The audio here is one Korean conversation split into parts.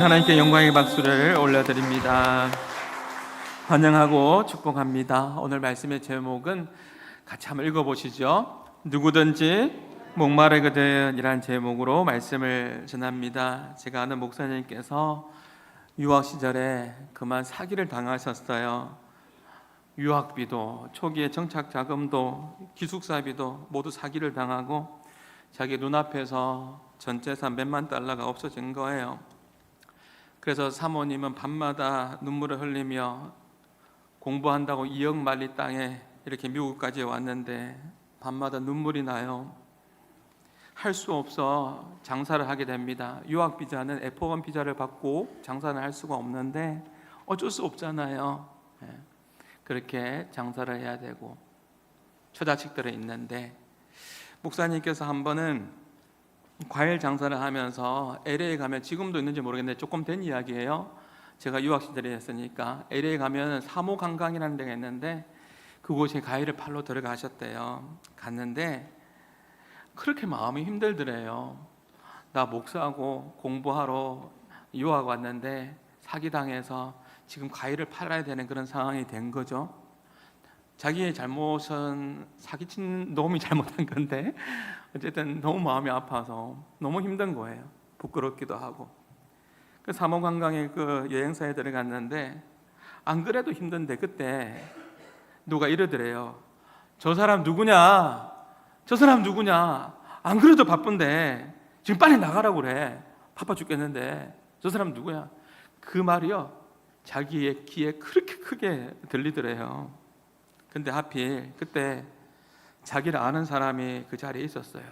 하나님께 영광의 박수를 올려드립니다. 환영하고 축복합니다. 오늘 말씀의 제목은 같이 한번 읽어보시죠. 누구든지 목마르거든 이란 제목으로 말씀을 전합니다. 제가 아는 목사님께서 유학 시절에 그만 사기를 당하셨어요. 유학비도 초기에 정착 자금도 기숙사비도 모두 사기를 당하고 자기 눈앞에서 전 재산 몇만 달러가 없어진 거예요. 그래서 사모님은 밤마다 눈물을 흘리며 공부한다고 2억 마리 땅에 이렇게 미국까지 왔는데 밤마다 눈물이 나요. 할 수 없어 장사를 하게 됩니다. 유학 비자는 F1 비자를 받고 장사는 할 수가 없는데 어쩔 수 없잖아요. 그렇게 장사를 해야 되고 처자식들은 있는데, 목사님께서 한 번은 과일 장사를 하면서 LA에 가면, 지금도 있는지 모르겠는데 조금 된 이야기예요. 제가 유학 시절에 했으니까 LA에 가면 사모관광이라는 데가 있는데 그곳에 과일을 팔러 들어가셨대요. 갔는데 그렇게 마음이 힘들더래요. 나 목사하고 공부하러 유학 왔는데 사기당해서 지금 과일을 팔아야 되는 그런 상황이 된 거죠. 자기의 잘못은 사기친 놈이 잘못한 건데 어쨌든 너무 마음이 아파서 너무 힘든 거예요. 부끄럽기도 하고. 그 사모관광의 그 여행사에 들어갔는데 안 그래도 힘든데 그때 누가 이러더래요. 저 사람 누구냐? 저 사람 누구냐? 안 그래도 바쁜데 지금 빨리 나가라고 그래. 바빠 죽겠는데 저 사람 누구야? 그 말이요, 자기의 귀에 그렇게 크게 들리더래요. 근데 하필 그때 자기를 아는 사람이 그 자리에 있었어요.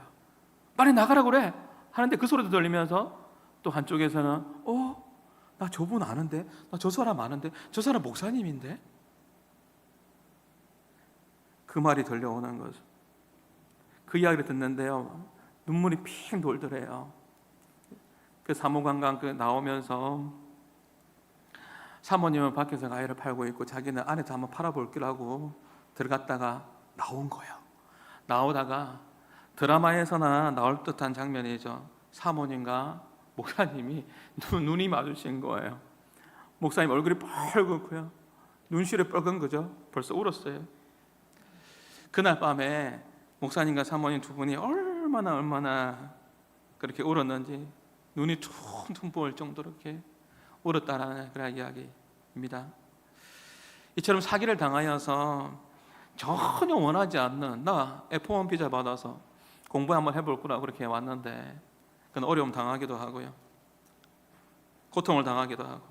빨리 나가라고 그래 하는데 그 소리도 들리면서 또 한쪽에서는 나 저분 아는데, 나 저 사람 아는데, 저 사람 목사님인데. 그 말이 들려오는 거죠. 그 이야기를 듣는데요, 눈물이 핑 돌더래요. 그 사모관광 나오면서 사모님은 밖에서 과일을 팔고 있고 자기는 안에서 한번 팔아볼기라고 들어갔다가 나온 거예요. 나오다가 드라마에서나 나올 듯한 장면이죠. 사모님과 목사님이 눈이 마주친 거예요. 목사님 얼굴이 뻘겋고요, 눈시울이 뻘건 거죠. 벌써 울었어요. 그날 밤에 목사님과 사모님 두 분이 얼마나 그렇게 울었는지 눈이 퉁퉁 부을 정도로 이렇게 울었다라는 그런 이야기입니다. 이처럼 사기를 당하여서 전혀 원하지 않는, 나 F1 비자 받아서 공부 한번 해볼 거라고 그렇게 왔는데 그건 어려움 당하기도 하고요, 고통을 당하기도 하고,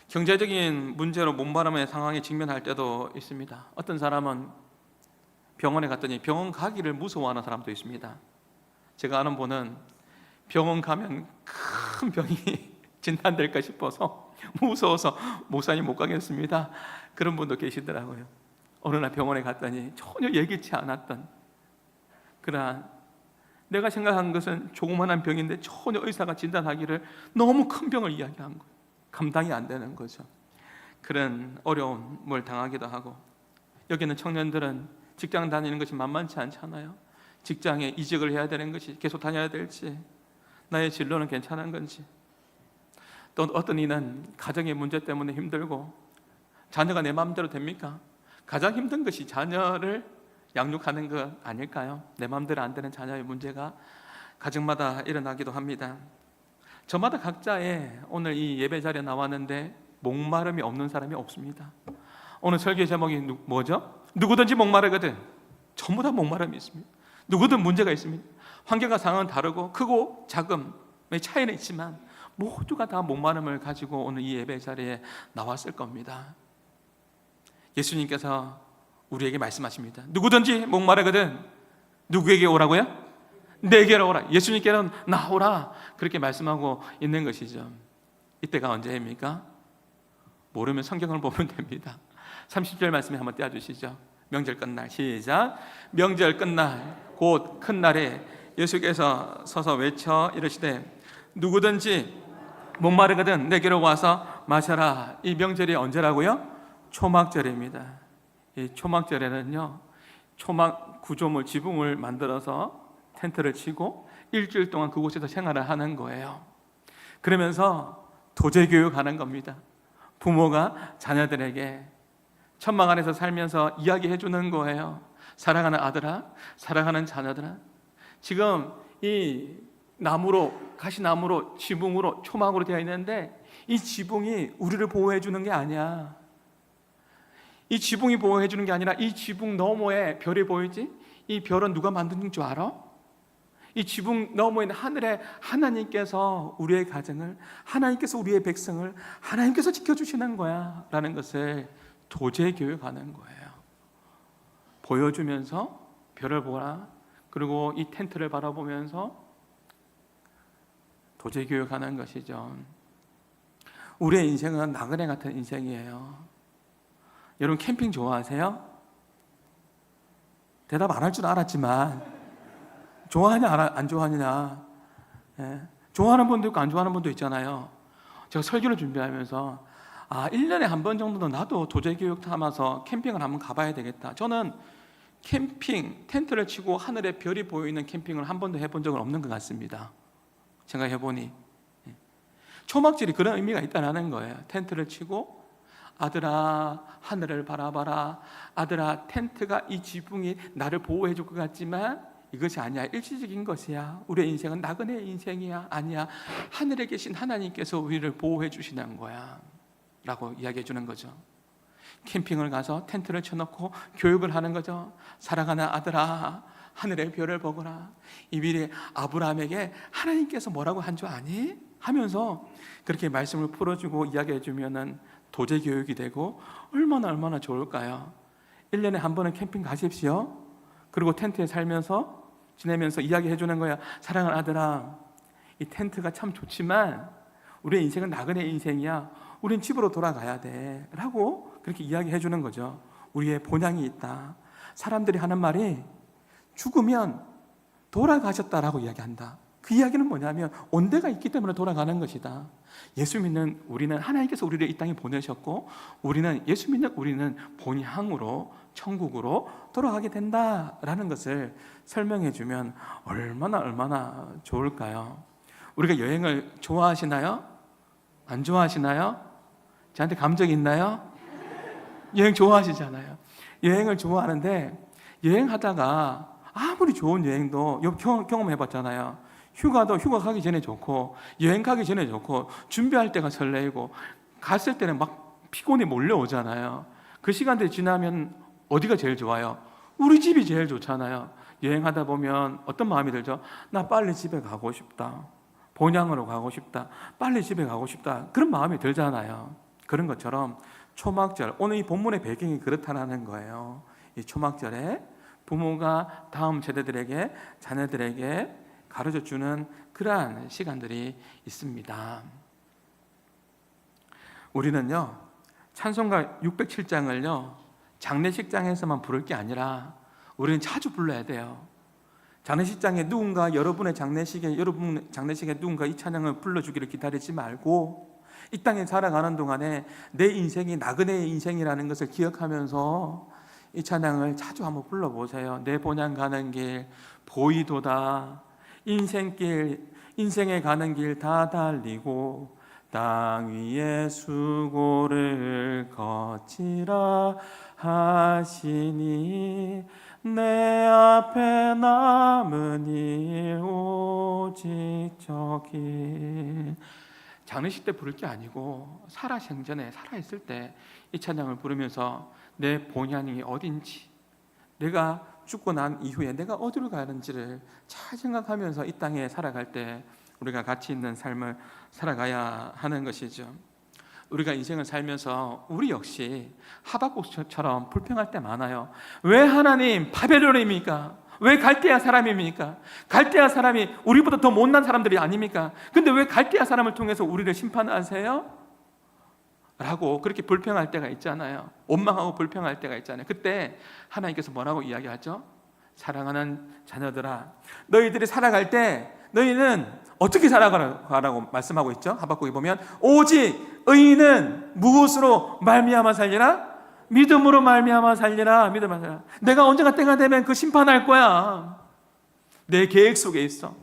경제적인 문제로 몸바람의 상황에 직면할 때도 있습니다. 어떤 사람은 병원에 갔더니 병원 가기를 무서워하는 사람도 있습니다. 제가 아는 분은 병원 가면 큰 병이 진단될까 싶어서 무서워서 목사님 못 가겠습니다, 그런 분도 계시더라고요. 어느 날 병원에 갔더니 전혀 예기치 않았던 그러한, 내가 생각한 것은 조그만한 병인데 전혀 의사가 진단하기를 너무 큰 병을 이야기한 거예요. 감당이 안 되는 거죠. 그런 어려움을 당하기도 하고, 여기는 청년들은 직장 다니는 것이 만만치 않잖아요. 직장에 이직을 해야 되는 것이, 계속 다녀야 될지, 나의 진로는 괜찮은 건지, 또 어떤 이는 가정의 문제 때문에 힘들고, 자녀가 내 마음대로 됩니까? 가장 힘든 것이 자녀를 양육하는 것 아닐까요? 내 마음대로 안 되는 자녀의 문제가 가정마다 일어나기도 합니다. 저마다 각자의, 오늘 이 예배 자리에 나왔는데 목마름이 없는 사람이 없습니다. 오늘 설교 제목이 뭐죠? 누구든지 목마르거든. 전부 다 목마름이 있습니다. 누구든 문제가 있습니다. 환경과 상황은 다르고 크고 작음의 차이는 있지만 모두가 다 목마름을 가지고 오늘 이 예배 자리에 나왔을 겁니다. 예수님께서 우리에게 말씀하십니다. 누구든지 목마르거든 누구에게 오라고요? 내게로 오라. 예수님께는 나오라, 그렇게 말씀하고 있는 것이죠. 이때가 언제입니까? 모르면 성경을 보면 됩니다. 30절 말씀에 한번 띄워주시죠. 명절 끝날, 시작. 명절 끝날 곧 큰 날에 예수께서 서서 외쳐 이르시되 누구든지 목마르거든 내게로 와서 마셔라. 이 명절이 언제라고요? 초막절입니다. 이 초막절에는요, 초막 구조물, 지붕을 만들어서 텐트를 치고 일주일 동안 그곳에서 생활을 하는 거예요. 그러면서 도제 교육하는 겁니다. 부모가 자녀들에게 천막 안에서 살면서 이야기해 주는 거예요. 사랑하는 아들아, 사랑하는 자녀들아, 지금 이 나무로, 가시나무로, 지붕으로, 초막으로 되어 있는데 이 지붕이 우리를 보호해 주는 게 아니야. 이 지붕이 보호해 주는 게 아니라 이 지붕 너머에 별이 보이지? 이 별은 누가 만든 줄 알아? 이 지붕 너머에 있는 하늘에 하나님께서 우리의 가정을, 하나님께서 우리의 백성을 하나님께서 지켜주시는 거야 라는 것을 도제 교육하는 거예요. 보여주면서 별을 보라, 그리고 이 텐트를 바라보면서 도제 교육하는 것이죠. 우리의 인생은 나그네 같은 인생이에요. 여러분 캠핑 좋아하세요? 대답 안 할 줄 알았지만 좋아하냐 안 좋아하냐, 좋아하는 분도 있고 안 좋아하는 분도 있잖아요. 제가 설교를 준비하면서 1년에 한 번 정도는 나도 도제 교육 삼아서 캠핑을 한번 가봐야 되겠다. 저는 캠핑, 텐트를 치고 하늘에 별이 보이는 캠핑을 한 번도 해본 적은 없는 것 같습니다. 생각해보니 초막절이 그런 의미가 있다는 거예요. 텐트를 치고 아들아 하늘을 바라봐라, 아들아 텐트가 이 지붕이 나를 보호해 줄 것 같지만 이것이 아니야, 일시적인 것이야. 우리의 인생은 나그네의 인생이야. 아니야, 하늘에 계신 하나님께서 우리를 보호해 주시는 거야 라고 이야기해 주는 거죠. 캠핑을 가서 텐트를 쳐놓고 교육을 하는 거죠. 사랑하는 아들아 하늘의 별을 보거라. 이 미래 아브라함에게 하나님께서 뭐라고 한 줄 아니? 하면서 그렇게 말씀을 풀어주고 이야기해 주면은 도제 교육이 되고 얼마나 좋을까요? 1년에 한 번은 캠핑 가십시오. 그리고 텐트에 살면서 지내면서 이야기해 주는 거야. 사랑하는 아들아, 이 텐트가 참 좋지만 우리의 인생은 나그네 인생이야. 우린 집으로 돌아가야 돼 라고 그렇게 이야기해 주는 거죠. 우리의 본향이 있다. 사람들이 하는 말이 죽으면 돌아가셨다라고 이야기한다. 그 이야기는 뭐냐면 온대가 있기 때문에 돌아가는 것이다. 예수 믿는 우리는 하나님께서 우리를 이 땅에 보내셨고 우리는 예수 믿는 우리는 본향으로 천국으로 돌아가게 된다라는 것을 설명해 주면 얼마나 좋을까요? 우리가 여행을 좋아하시나요? 안 좋아하시나요? 저한테 감정이 있나요? 여행 좋아하시잖아요. 여행을 좋아하는데 여행하다가 아무리 좋은 여행도 경험해봤잖아요. 휴가도 휴가 가기 전에 좋고 여행 가기 전에 좋고 준비할 때가 설레이고 갔을 때는 막 피곤이 몰려오잖아요. 그 시간들이 지나면 어디가 제일 좋아요? 우리 집이 제일 좋잖아요. 여행하다 보면 어떤 마음이 들죠? 나 빨리 집에 가고 싶다. 본향으로 가고 싶다. 빨리 집에 가고 싶다. 그런 마음이 들잖아요. 그런 것처럼 초막절, 오늘 이 본문의 배경이 그렇다는 거예요. 이 초막절에 부모가 다음 세대들에게, 자녀들에게 가르쳐주는 그러한 시간들이 있습니다. 우리는요, 찬송가 607장을요 장례식장에서만 부를 게 아니라 우리는 자주 불러야 돼요. 장례식장에 누군가 여러분 장례식에 누군가 이 찬양을 불러주기를 기다리지 말고 이 땅에 살아가는 동안에 내 인생이 나그네의 인생이라는 것을 기억하면서 이 찬양을 자주 한번 불러보세요. 내 본향 가는 길 보이도다. 인생에 가는 길 다 달리고 땅 위에 수고를 거치라 하시니 내 앞에 남은 일 오직 저길. 장례식 때 부를 게 아니고 살아생전에 살아있을 때 이 찬양을 부르면서 내 본향이 어딘지, 내가 죽고 난 이후에 내가 어디로 가는지를 잘 생각하면서 이 땅에 살아갈 때 우리가 가치 있는 삶을 살아가야 하는 것이죠. 우리가 인생을 살면서 우리 역시 하박국처럼 불평할 때 많아요. 왜 하나님 바벨론입니까? 왜 갈대아 사람입니까? 갈대아 사람이 우리보다 더 못난 사람들이 아닙니까? 근데 왜 갈대아 사람을 통해서 우리를 심판하세요? 라고 그렇게 불평할 때가 있잖아요. 원망하고 불평할 때가 있잖아요. 그때 하나님께서 뭐라고 이야기하죠? 사랑하는 자녀들아, 너희들이 살아갈 때 너희는 어떻게 살아가라고 말씀하고 있죠? 하박국에 보면 오직 의인은 무엇으로 말미암아 살리라? 믿음으로 말미암아 살리라. 믿음으로 살리라. 내가 언젠가 때가 되면 그 심판할 거야. 내 계획 속에 있어.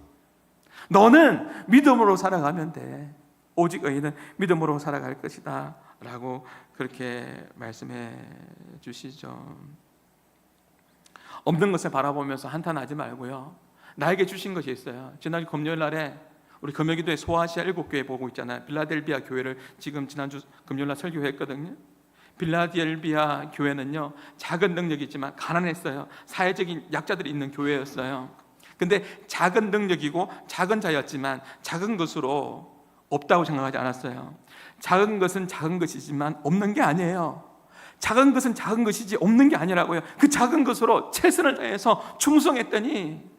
너는 믿음으로 살아가면 돼. 오직 의인은 믿음으로 살아갈 것이다 라고 그렇게 말씀해 주시죠. 없는 것을 바라보면서 한탄하지 말고요, 나에게 주신 것이 있어요. 지난주 금요일 날에 우리 금요기도회 소아시아 7교회 보고 있잖아요. 빌라델비아 교회를 지금 지난주 금요일 날 설교했거든요. 빌라델비아 교회는요, 작은 능력이 있지만 가난했어요. 사회적인 약자들이 있는 교회였어요. 근데 작은 능력이고 작은 자였지만 작은 것으로 없다고 생각하지 않았어요. 작은 것은 작은 것이지만 없는 게 아니에요. 작은 것은 작은 것이지 없는 게 아니라고요. 그 작은 것으로 최선을 다해서 충성했더니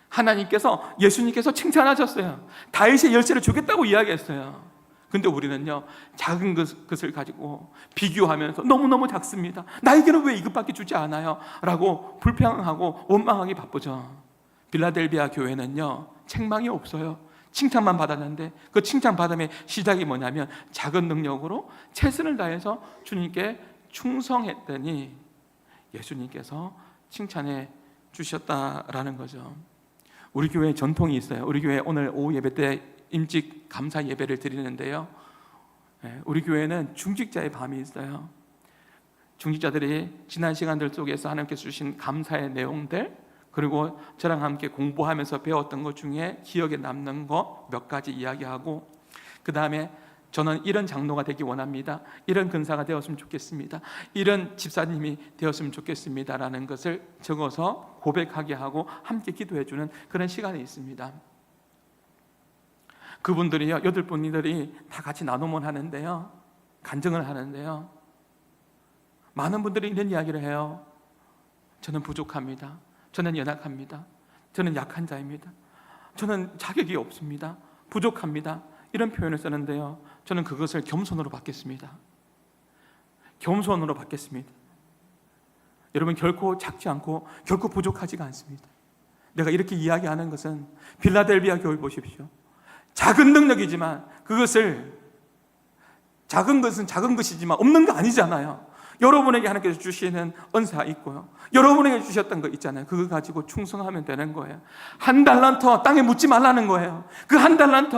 하나님께서, 예수님께서 칭찬하셨어요. 다윗의 열쇠를 주겠다고 이야기했어요. 근데 우리는요, 작은 것을 가지고 비교하면서 너무너무 작습니다, 나에게는 왜 이것밖에 주지 않아요? 라고 불평하고 원망하기 바쁘죠. 빌라델비아 교회는요, 책망이 없어요. 칭찬만 받았는데 그 칭찬받음의 시작이 뭐냐면 작은 능력으로 최선을 다해서 주님께 충성했더니 예수님께서 칭찬해 주셨다라는 거죠. 우리 교회에 전통이 있어요. 우리 교회 오늘 오후 예배 때 임직 감사 예배를 드리는데요, 우리 교회는 중직자의 밤이 있어요. 중직자들이 지난 시간들 속에서 하나님께서 주신 감사의 내용들, 그리고 저랑 함께 공부하면서 배웠던 것 중에 기억에 남는 거 몇 가지 이야기하고, 그 다음에 저는 이런 장로가 되기 원합니다, 이런 근사가 되었으면 좋겠습니다, 이런 집사님이 되었으면 좋겠습니다 라는 것을 적어서 고백하게 하고 함께 기도해주는 그런 시간이 있습니다. 그분들이요, 8분들이 다 같이 나누면 하는데요, 간증을 하는데요, 많은 분들이 이런 이야기를 해요. 저는 부족합니다, 저는 연약합니다, 저는 약한 자입니다, 저는 자격이 없습니다, 부족합니다, 이런 표현을 쓰는데요, 저는 그것을 겸손으로 받겠습니다. 겸손으로 받겠습니다. 여러분, 결코 작지 않고 결코 부족하지가 않습니다. 내가 이렇게 이야기하는 것은 빌라델비아 교회 보십시오. 작은 능력이지만 그것을, 작은 것은 작은 것이지만 없는 거 아니잖아요. 여러분에게 하나님께서 주시는 은사가 있고요, 여러분에게 주셨던 거 있잖아요. 그거 가지고 충성하면 되는 거예요. 한 달란트 땅에 묻지 말라는 거예요. 그 한 달란트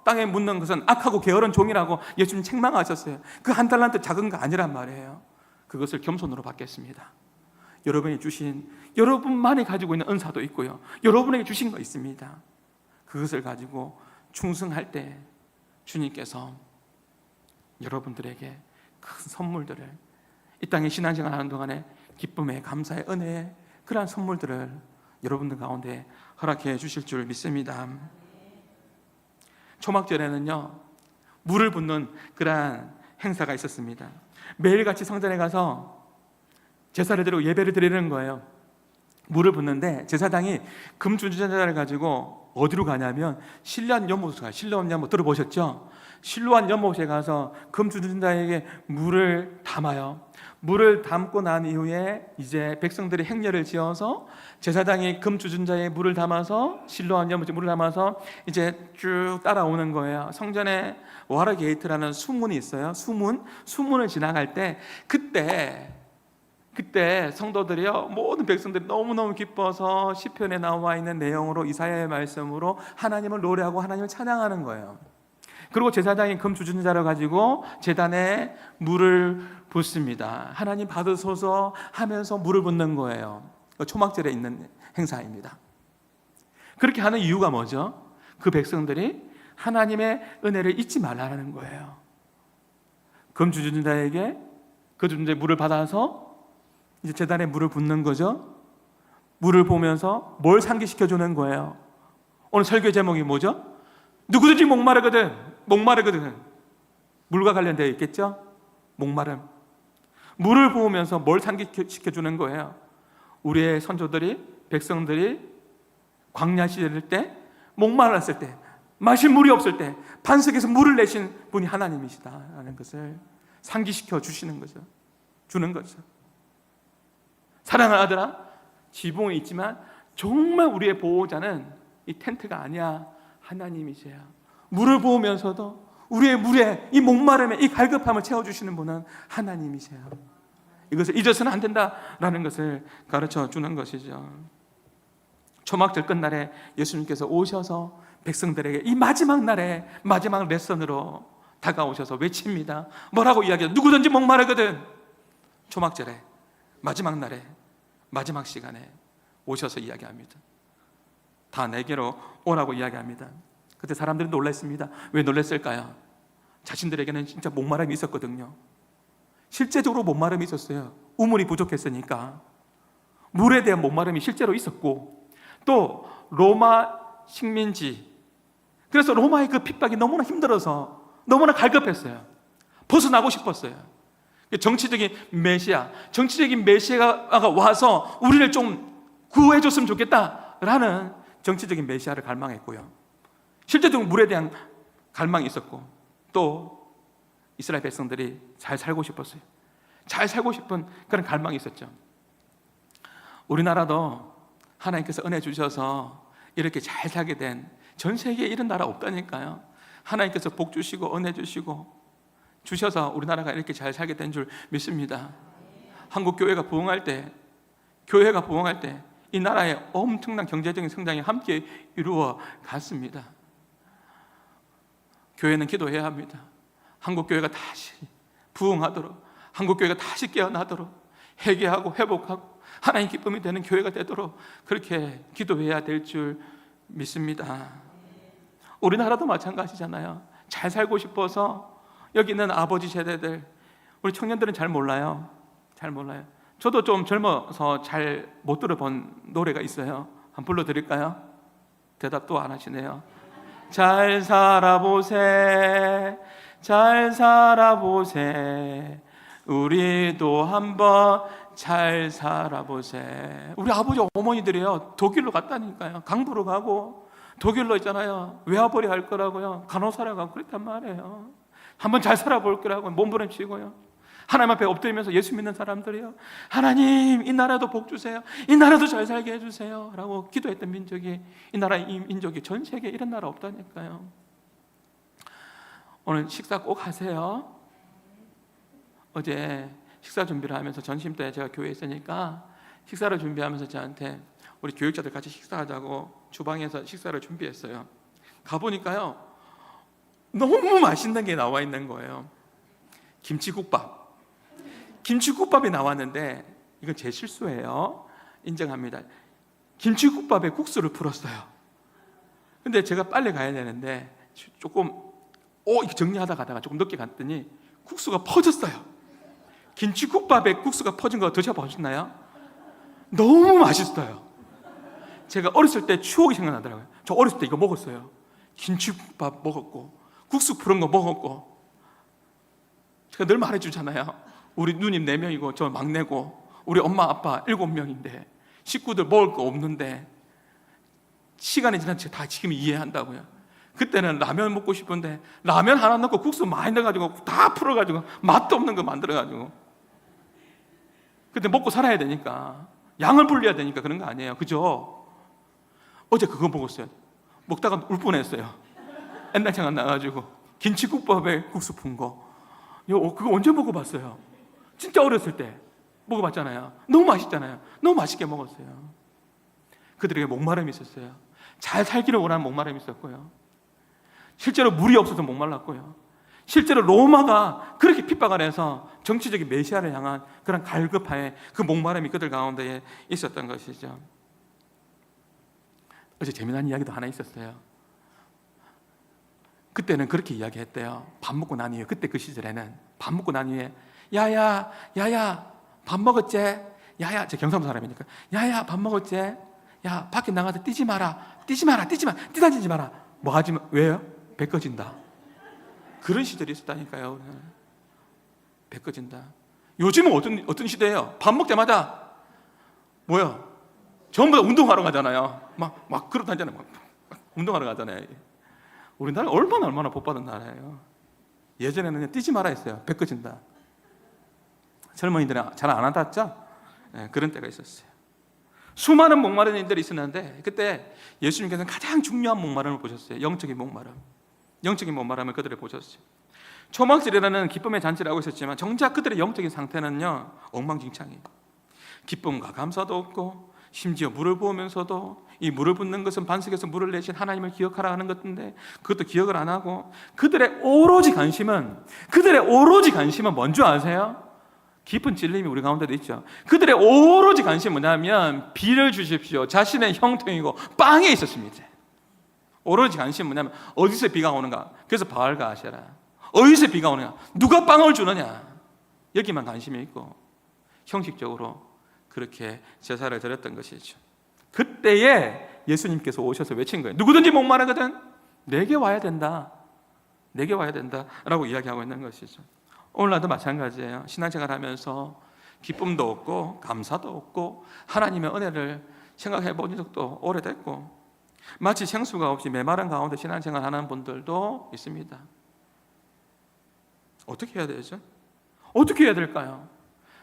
땅에 묻는 것은 악하고 게으른 종이라고 예수님 책망하셨어요. 그 한 달란트 작은 거 아니란 말이에요. 그것을 겸손으로 받겠습니다. 여러분이 주신, 여러분만이 가지고 있는 은사도 있고요, 여러분에게 주신 거 있습니다. 그것을 가지고 충성할 때 주님께서 여러분들에게 큰 선물들을, 이 땅에 신앙생활 하는 동안에 기쁨의, 감사의, 은혜의 그러한 선물들을 여러분들 가운데 허락해 주실 줄 믿습니다. 초막절에는요, 물을 붓는 그러한 행사가 있었습니다. 매일같이 성전에 가서 제사를 드리고 예배를 드리는 거예요. 물을 붓는데 제사장이 금주전자를 가지고 어디로 가냐면 실로암 연못에 가요. 실로암 연못 들어보셨죠? 실로암 연못에 가서 금주전자에게 물을 담아요. 물을 담고 난 이후에 이제 백성들이 행렬을 지어서 제사장이 금주전자에 물을 담아서, 실로암 연못에 물을 담아서 이제 쭉 따라오는 거예요. 성전에 와라 게이트라는 수문이 있어요. 수문을 지나갈 때 그때 성도들이요, 모든 백성들이 너무너무 기뻐서 시편에 나와 있는 내용으로, 이사야의 말씀으로 하나님을 노래하고 하나님을 찬양하는 거예요. 그리고 제사장이 금주전자를 가지고 제단에 물을 붓습니다. 하나님 받으소서 하면서 물을 붓는 거예요. 초막절에 있는 행사입니다. 그렇게 하는 이유가 뭐죠? 그 백성들이 하나님의 은혜를 잊지 말라는 거예요. 금주전자에게 그 주전자의 물을 받아서 이제 제단에 물을 붓는 거죠. 물을 보면서 뭘 상기시켜 주는 거예요. 오늘 설교 제목이 뭐죠? 누구든지 목마르거든. 물과 관련되어 있겠죠? 목마름. 물을 부으면서 뭘 상기시켜 주는 거예요? 우리의 선조들이, 백성들이 광야 시절 때, 목말랐을 때, 마실 물이 없을 때 반석에서 물을 내신 분이 하나님이시다라는 것을 상기시켜 주시는 거죠. 주는 거죠. 사랑하는 아들아, 지붕은 있지만 정말 우리의 보호자는 이 텐트가 아니야, 하나님이세요. 물을 부으면서도 우리의 물에, 이 목마름에, 이 갈급함을 채워주시는 분은 하나님이세요. 이것을 잊어서는 안 된다라는 것을 가르쳐 주는 것이죠. 초막절 끝날에 예수님께서 오셔서 백성들에게 이 마지막 날에 마지막 레슨으로 다가오셔서 외칩니다. 뭐라고 이야기해요? 누구든지 목마르거든. 초막절에 마지막 날에 마지막 시간에 오셔서 이야기합니다. 다 내게로 오라고 이야기합니다. 그때 사람들이 놀랐습니다. 왜 놀랐을까요? 자신들에게는 진짜 목마름이 있었거든요. 실제적으로 목마름이 있었어요. 우물이 부족했으니까. 물에 대한 목마름이 실제로 있었고, 또 로마 식민지, 그래서 로마의 그 핍박이 너무나 힘들어서 너무나 갈급했어요. 벗어나고 싶었어요. 정치적인 메시아가 와서 우리를 좀 구해줬으면 좋겠다라는 정치적인 메시아를 갈망했고요. 실제적으로 물에 대한 갈망이 있었고, 또 이스라엘 백성들이 잘 살고 싶었어요. 잘 살고 싶은 그런 갈망이 있었죠. 우리나라도 하나님께서 은혜 주셔서 이렇게 잘 살게 된, 전 세계에 이런 나라 없다니까요. 하나님께서 복 주시고 은혜 주셔서 우리나라가 이렇게 잘 살게 된 줄 믿습니다. 한국 교회가 부흥할 때 이 나라의 엄청난 경제적인 성장이 함께 이루어 갔습니다. 교회는 기도해야 합니다. 한국 교회가 다시 부흥하도록, 한국 교회가 다시 깨어나도록, 회개하고 회복하고 하나님 기쁨이 되는 교회가 되도록 그렇게 기도해야 될 줄 믿습니다. 우리나라도 마찬가지잖아요. 잘 살고 싶어서 여기 있는 아버지 세대들, 우리 청년들은 잘 몰라요. 저도 좀 젊어서 잘 못 들어본 노래가 있어요. 한번 불러드릴까요? 대답도 안 하시네요. 잘 살아보세, 우리도 한번 잘 살아보세. 우리 아버지 어머니들이요, 독일로 갔다니까요. 강부로 가고 독일로 있잖아요. 외화벌이 할 거라고요. 간호사라 가고 그랬단 말이에요. 한번 잘 살아볼 거라고 몸부림치고요. 하나님 앞에 엎드리면서 예수 믿는 사람들이요, 하나님 이 나라도 복 주세요, 이 나라도 잘 살게 해주세요 라고 기도했던 민족이, 이 나라 이 민족이 전 세계에 이런 나라 없다니까요. 오늘 식사 꼭 하세요. 어제 식사 준비를 하면서 전심 때 제가 교회에 있으니까 식사를 준비하면서 저한테 우리 교육자들 같이 식사하자고 주방에서 식사를 준비했어요. 가보니까요, 너무 맛있는 게 나와 있는 거예요. 김치국밥이 나왔는데, 이건 제 실수예요. 인정합니다. 김치국밥에 국수를 풀었어요. 근데 제가 빨리 가야 되는데 조금 이렇게 정리하다 가다가 조금 늦게 갔더니 국수가 퍼졌어요. 김치국밥에 국수가 퍼진 거 드셔보셨나요? 너무 맛있어요. 제가 어렸을 때 추억이 생각나더라고요. 저 어렸을 때 이거 먹었어요. 김치국밥 먹었고 국수 푸른 거 먹었고. 제가 늘 말해주잖아요. 우리 누님 4명이고 저 막내고 우리 엄마 아빠 7명인데 식구들 먹을 거 없는데 시간이 지난 다 지금 이해한다고요. 그때는 라면 먹고 싶은데 라면 하나 넣고 국수 많이 넣어가지고 다 풀어가지고 맛도 없는 거 만들어가지고, 그때 먹고 살아야 되니까 양을 불려야 되니까 그런 거 아니에요. 그죠? 어제 그거 먹었어요. 먹다가 울 뻔했어요. 옛날 생각 나가지고 김치국밥에 국수 푼 거. 그거 언제 먹어봤어요? 진짜 어렸을 때 먹어봤잖아요. 너무 맛있잖아요. 너무 맛있게 먹었어요. 그들에게 목마름이 있었어요. 잘 살기를 원하는 목마름이 있었고요. 실제로 물이 없어서 목말랐고요. 실제로 로마가 그렇게 핍박을 해서 정치적인 메시아를 향한 그런 갈급함에 그 목마름이 그들 가운데 있었던 것이죠. 어제 재미난 이야기도 하나 있었어요. 그때는 그렇게 이야기했대요. 밥 먹고 난 이후에, 그때 그 시절에는 밥 먹고 난 이후에 야야 밥 먹었지? 야야, 제 경상도 사람이니까 야야 밥 먹었지? 야 밖에 나가서 뛰지 마라 뛰다니지 마라. 뭐 하지 마. 왜요? 배 꺼진다. 그런 시절이 있었다니까요. 배 꺼진다. 요즘은 어떤 시대예요? 밥 먹자마자 뭐야? 전부 다 운동하러 가잖아요. 막 그렇다잖아요. 막 운동하러 가잖아요. 우리나라 얼마나 복 받은 나라예요. 예전에는 뛰지 마라 했어요. 배 꺼진다. 젊은이들은 잘 안 하다죠? 네, 그런 때가 있었어요. 수많은 목마른 일들이 있었는데 그때 예수님께서는 가장 중요한 목마름을 보셨어요. 영적인 목마름을 그들을 보셨어요. 초막절이라는 기쁨의 잔치를 하고 있었지만 정작 그들의 영적인 상태는요, 엉망진창이에요. 기쁨과 감사도 없고 심지어 물을 부으면서도 이 물을 붓는 것은 반석에서 물을 내신 하나님을 기억하라 하는 것인데 그것도 기억을 안 하고 그들의 오로지 관심은 뭔지 아세요? 깊은 찔림이 우리 가운데도 있죠. 그들의 오로지 관심은 뭐냐면 비를 주십시오. 자신의 형통이고 빵에 있었습니다. 오로지 관심은 뭐냐면 어디서 비가 오는가. 그래서 바알과 아세라. 어디서 비가 오느냐. 누가 빵을 주느냐. 여기만 관심이 있고 형식적으로 그렇게 제사를 드렸던 것이죠. 그때에 예수님께서 오셔서 외친 거예요. 누구든지 목마르거든 내게 와야 된다. 내게 와야 된다 라고 이야기하고 있는 것이죠. 오늘날도 마찬가지예요. 신앙생활 하면서 기쁨도 없고 감사도 없고 하나님의 은혜를 생각해 본 적도 오래됐고 마치 생수가 없이 메마른 가운데 신앙생활 하는 분들도 있습니다. 어떻게 해야 되죠? 어떻게 해야 될까요?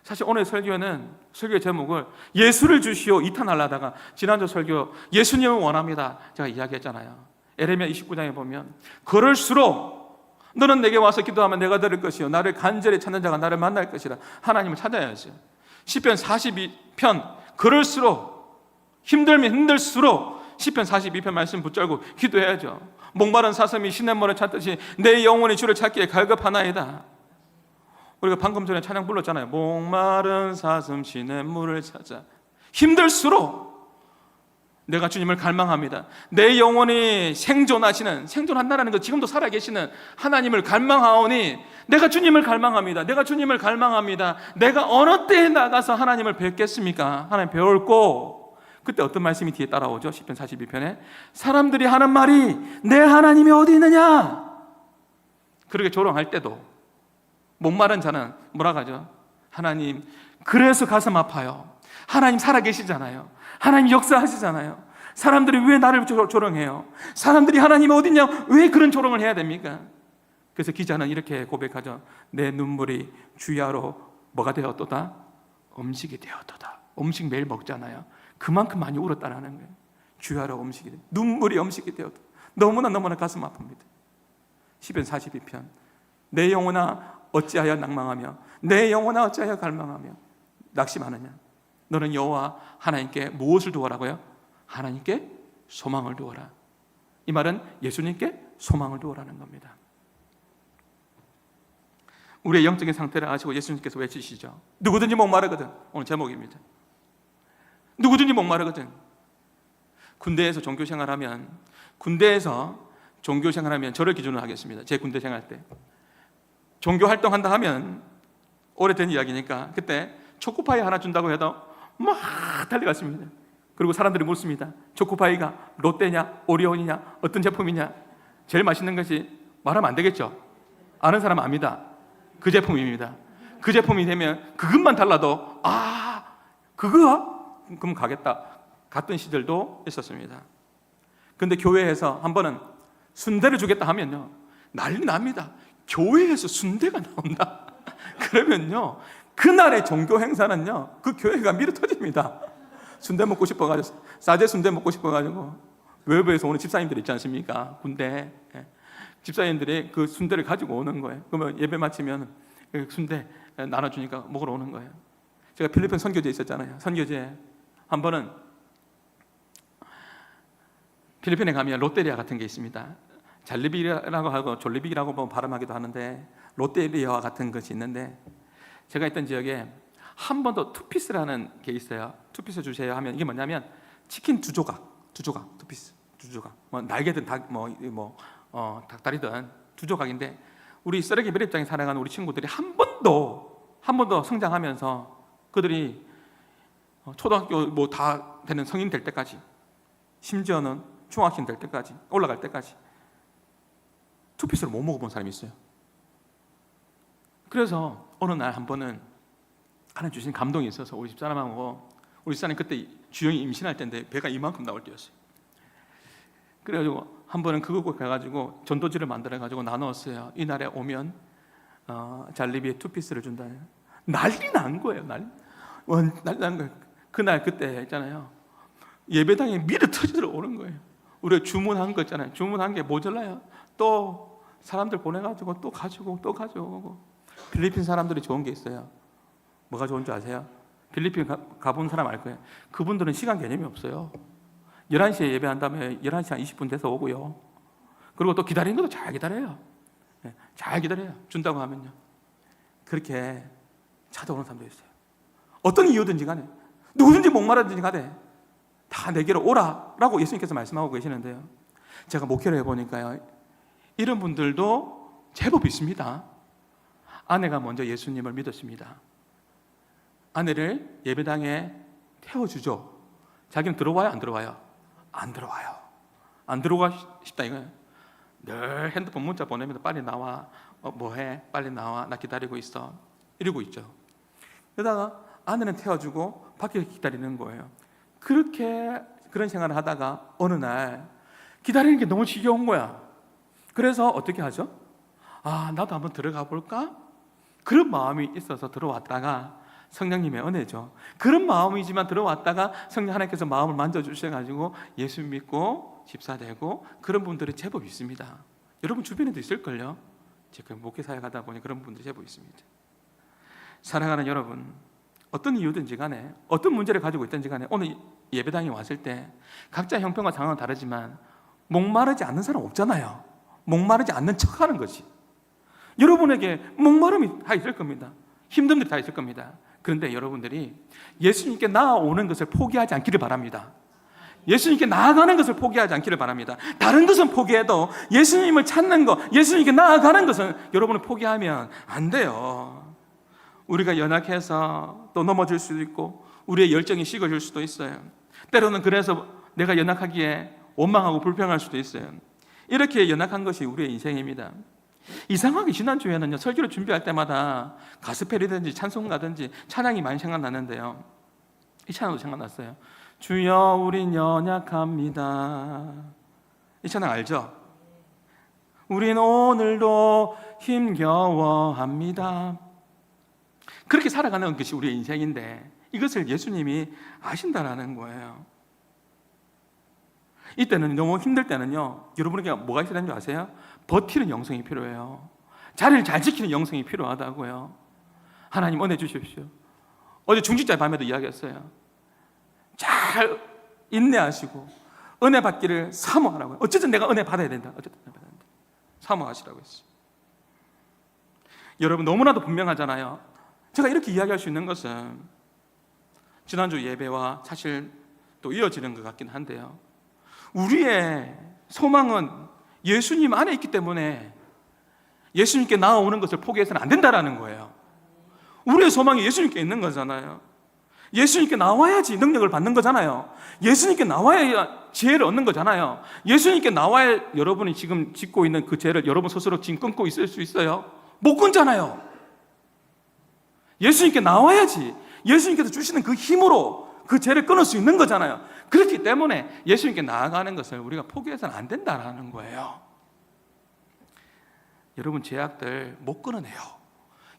사실 오늘 설교의 제목을 예수를 주시오 2탄 하려다가 지난주 설교 예수님을 원합니다 제가 이야기했잖아요. 에레미야 29장에 보면 그럴수록 너는 내게 와서 기도하면 내가 들을 것이요 나를 간절히 찾는 자가 나를 만날 것이라. 하나님을 찾아야죠. 시편 42편 그럴수록 힘들면 힘들수록 시편 42편 말씀 붙잡고 기도해야죠. 목마른 사슴이 시냇물을 찾듯이 내 영혼이 주를 찾기에 갈급하나이다. 우리가 방금 전에 찬양 불렀잖아요. 목마른 사슴 시냇물을 찾아. 힘들수록 내가 주님을 갈망합니다. 내 영혼이 생존한다는 것, 지금도 살아계시는 하나님을 갈망하오니 내가 주님을 갈망합니다. 내가 주님을 갈망합니다. 내가 어느 때에 나가서 하나님을 뵙겠습니까? 하나님 배울고 그때 어떤 말씀이 뒤에 따라오죠? 시편 42편에 사람들이 하는 말이 내 하나님이 어디 있느냐? 그렇게 조롱할 때도 목마른 자는 뭐라고 하죠? 하나님 그래서 가슴 아파요. 하나님 살아계시잖아요. 하나님 역사하시잖아요. 사람들이 왜 나를 조롱해요? 사람들이 하나님이 어딨냐? 왜 그런 조롱을 해야 됩니까? 그래서 기자는 이렇게 고백하죠. 내 눈물이 주야로 뭐가 되었도다? 음식이 되었도다. 음식 매일 먹잖아요. 그만큼 많이 울었다는 거예요. 주야로 음식이 되었다. 눈물이 음식이 되었다. 너무나 가슴 아픕니다. 시편 42편 내 영혼아 어찌하여 낭망하며 내 영혼아 어찌하여 갈망하며 낙심하느냐? 너는 여호와 하나님께 무엇을 두어라고요? 하나님께 소망을 두어라. 이 말은 예수님께 소망을 두어라는 겁니다. 우리의 영적인 상태를 아시고 예수님께서 외치시죠. 누구든지 목마르거든. 오늘 제목입니다. 누구든지 목마르거든. 군대에서 종교생활하면 저를 기준으로 하겠습니다. 제 군대 생활 때 종교 활동한다 하면 오래된 이야기니까 그때 초코파이 하나 준다고 해도 막 달려갔습니다. 그리고 사람들이 묻습니다. 초코파이가 롯데냐 오리온이냐 어떤 제품이냐. 제일 맛있는 것이 말하면 안 되겠죠. 아는 사람 압니다. 그 제품입니다. 그 제품이 되면 그것만 달라도 그거? 그럼 가겠다. 갔던 시절도 있었습니다. 그런데 교회에서 한 번은 순대를 주겠다 하면요 난리 납니다. 교회에서 순대가 나온다. 그러면요 그날의 종교 행사는요 그 교회가 미르 터집니다. 순대 먹고 싶어가지고 싸제 순대 먹고 싶어가지고 외부에서 오는 집사님들 있지 않습니까? 군대 집사님들이 그 순대를 가지고 오는 거예요. 그러면 예배 마치면 순대 나눠주니까 먹으러 오는 거예요. 제가 필리핀 선교제 있었잖아요. 선교제 한 번은 필리핀에 가면 롯데리아 같은 게 있습니다. 잘리비라고 하고 졸리비라고 발음하기도 하는데 롯데리아와 같은 것이 있는데 제가 있던 지역에 한 번 더 투피스라는 게 있어요. 투피스 주세요 하면 이게 뭐냐면 치킨 두 조각, 투피스 두 조각. 뭐 날개든 닭다리든 두 조각인데 우리 쓰레기 매립장에 살아가는 우리 친구들이 한 번도 성장하면서 그들이 초등학교 뭐 다 되는 성인 될 때까지 심지어는 중학생 될 때까지 올라갈 때까지 투피스를 못 먹어본 사람이 있어요. 그래서 어느 날 한 번은 하나님 주신 감동이 있어서 우리 집사람하고 우리 집사람이 그때 주영이 임신할 때인데 배가 이만큼 나올 때였어요. 그래가지고 한 번은 그거 가가지고 전도지를 만들어가지고 나누었어요. 이날에 오면 잘리비에 투피스를 준다. 난리 난 거예요. 난리 난 거예요. 그날 그때 있잖아요. 예배당에 미르 터지도록 오는 거예요. 우리가 주문한 거 있잖아요. 주문한 게 모자라요. 또 사람들 보내가지고 또 가지고 필리핀 사람들이 좋은 게 있어요. 뭐가 좋은 줄 아세요? 필리핀 가본 사람 알 거예요. 그분들은 시간 개념이 없어요. 11시에 예배한 다음에 11시 한 20분 돼서 오고요. 그리고 또 기다리는 것도 잘 기다려요. 잘 기다려요. 준다고 하면요. 그렇게 찾아오는 사람도 있어요. 어떤 이유든지 간에, 누구든지 목마르든지 간에 다 내게로 오라라고 예수님께서 말씀하고 계시는데요. 제가 목회를 해보니까요, 이런 분들도 제법 있습니다. 아내가 먼저 예수님을 믿었습니다. 아내를 예배당에 태워주죠. 자기는 들어와요, 안 들어와요? 안 들어와요. 안 들어가 싶다 이거예요. 늘 핸드폰 문자 보내면서 빨리 나와, 뭐해? 빨리 나와, 나 기다리고 있어, 이러고 있죠. 그러다가 아내는 태워주고 밖에 기다리는 거예요. 그렇게 그런 생활을 하다가 어느 날 기다리는 게 너무 지겨운 거야. 그래서 어떻게 하죠? 나도 한번 들어가 볼까? 그런 마음이 있어서 들어왔다가 성령님의 은혜죠. 그런 마음이지만 들어왔다가 성령 하나님께서 마음을 만져주셔가지고 예수 믿고 집사되고 그런 분들이 제법 있습니다. 여러분 주변에도 있을걸요? 지금 목회사에 가다 보니 그런 분들이 제법 있습니다. 사랑하는 여러분, 어떤 이유든지 간에 어떤 문제를 가지고 있든지 간에 오늘 예배당에 왔을 때 각자 형편과 상황은 다르지만 목마르지 않는 사람 없잖아요. 목마르지 않는 척하는 거지. 여러분에게 목마름이 다 있을 겁니다. 힘든 일이 다 있을 겁니다. 그런데 여러분들이 예수님께 나아오는 것을 포기하지 않기를 바랍니다. 예수님께 나아가는 것을 포기하지 않기를 바랍니다. 다른 것은 포기해도 예수님을 찾는 것, 예수님께 나아가는 것은 여러분은 포기하면 안 돼요. 우리가 연약해서 또 넘어질 수도 있고 우리의 열정이 식어질 수도 있어요. 때로는 그래서 내가 연약하기에 원망하고 불평할 수도 있어요. 이렇게 연약한 것이 우리의 인생입니다. 이상하게 지난주에는요, 설교를 준비할 때마다 가스펠이든지 찬송가든지 찬양이 많이 생각나는데요, 이 찬양도 생각났어요. 주여 우린 연약합니다. 이 찬양 알죠? 우린 오늘도 힘겨워합니다. 그렇게 살아가는 것이 우리의 인생인데 이것을 예수님이 아신다라는 거예요. 이때는 너무 힘들 때는요, 여러분에게 뭐가 있어야 되는 줄 아세요? 버티는 영성이 필요해요. 자리를 잘 지키는 영성이 필요하다고요. 하나님 은혜 주십시오. 어제 중직자의 밤에도 이야기했어요. 잘 인내하시고 은혜 받기를 사모하라고요. 어쨌든 내가 은혜 받아야 된다. 어쨌든 은혜 받아야 된다. 사모하시라고 했어요. 여러분 너무나도 분명하잖아요. 제가 이렇게 이야기할 수 있는 것은 지난주 예배와 사실 또 이어지는 것 같긴 한데요, 우리의 소망은 예수님 안에 있기 때문에 예수님께 나아오는 것을 포기해서는 안 된다라는 거예요. 우리의 소망이 예수님께 있는 거잖아요. 예수님께 나와야지 능력을 받는 거잖아요. 예수님께 나와야 지혜를 얻는 거잖아요. 예수님께 나와야 여러분이 지금 짓고 있는 그 죄를 여러분 스스로 지금 끊고 있을 수 있어요? 못 끊잖아요. 예수님께 나와야지 예수님께서 주시는 그 힘으로 그 죄를 끊을 수 있는 거잖아요. 그렇기 때문에 예수님께 나아가는 것을 우리가 포기해서는 안 된다는 거예요. 여러분 죄악들 못 끊어내요.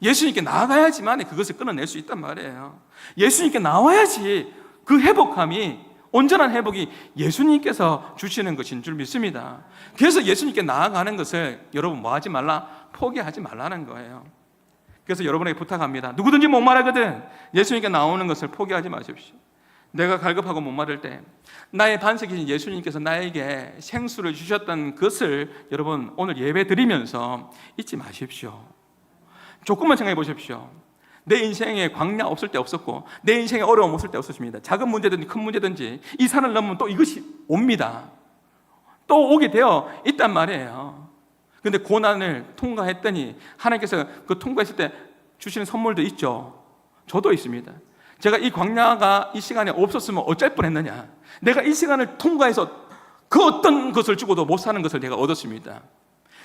예수님께 나아가야지만 그것을 끊어낼 수 있단 말이에요. 예수님께 나와야지 그 회복함이, 온전한 회복이 예수님께서 주시는 것인 줄 믿습니다. 그래서 예수님께 나아가는 것을 여러분 뭐 하지 말라? 포기하지 말라는 거예요. 그래서 여러분에게 부탁합니다. 누구든지 목마르거든 예수님께 나오는 것을 포기하지 마십시오. 내가 갈급하고 목마를 때 나의 반석이신 예수님께서 나에게 생수를 주셨던 것을 여러분 오늘 예배 드리면서 잊지 마십시오. 조금만 생각해 보십시오. 내 인생에 광야 없을 때 없었고 내 인생에 어려움 없을 때 없었습니다. 작은 문제든지 큰 문제든지 이 산을 넘으면 또 이것이 옵니다. 또 오게 되어 있단 말이에요. 그런데 고난을 통과했더니 하나님께서 그 통과했을 때 주시는 선물도 있죠. 저도 있습니다. 제가 이 광야가 이 시간에 없었으면 어쩔 뻔했느냐. 내가 이 시간을 통과해서 그 어떤 것을 주고도 못 사는 것을 내가 얻었습니다.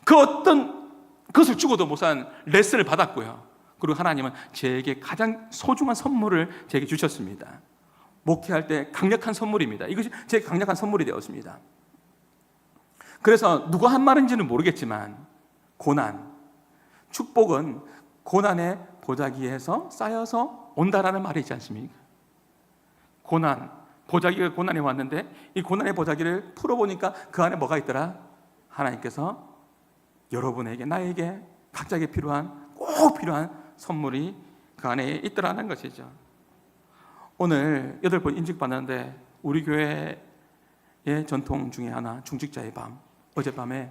그 어떤 것을 주고도 못 사는 레슨을 받았고요. 그리고 하나님은 제게 가장 소중한 선물을 제게 주셨습니다. 목회할 때 강력한 선물입니다. 이것이 제게 강력한 선물이 되었습니다. 그래서 누가 한 말인지는 모르겠지만 고난, 축복은 고난의 보자기에서 쌓여서 온다라는 말이 있지 않습니까? 고난, 보자기가 고난이 왔는데 이 고난의 보자기를 풀어보니까 그 안에 뭐가 있더라? 하나님께서 여러분에게, 나에게 각자에게 필요한, 꼭 필요한 선물이 그 안에 있더라는 것이죠. 오늘 8번 인직받는데 우리 교회 전통 중에 하나, 중직자의 밤. 어젯밤에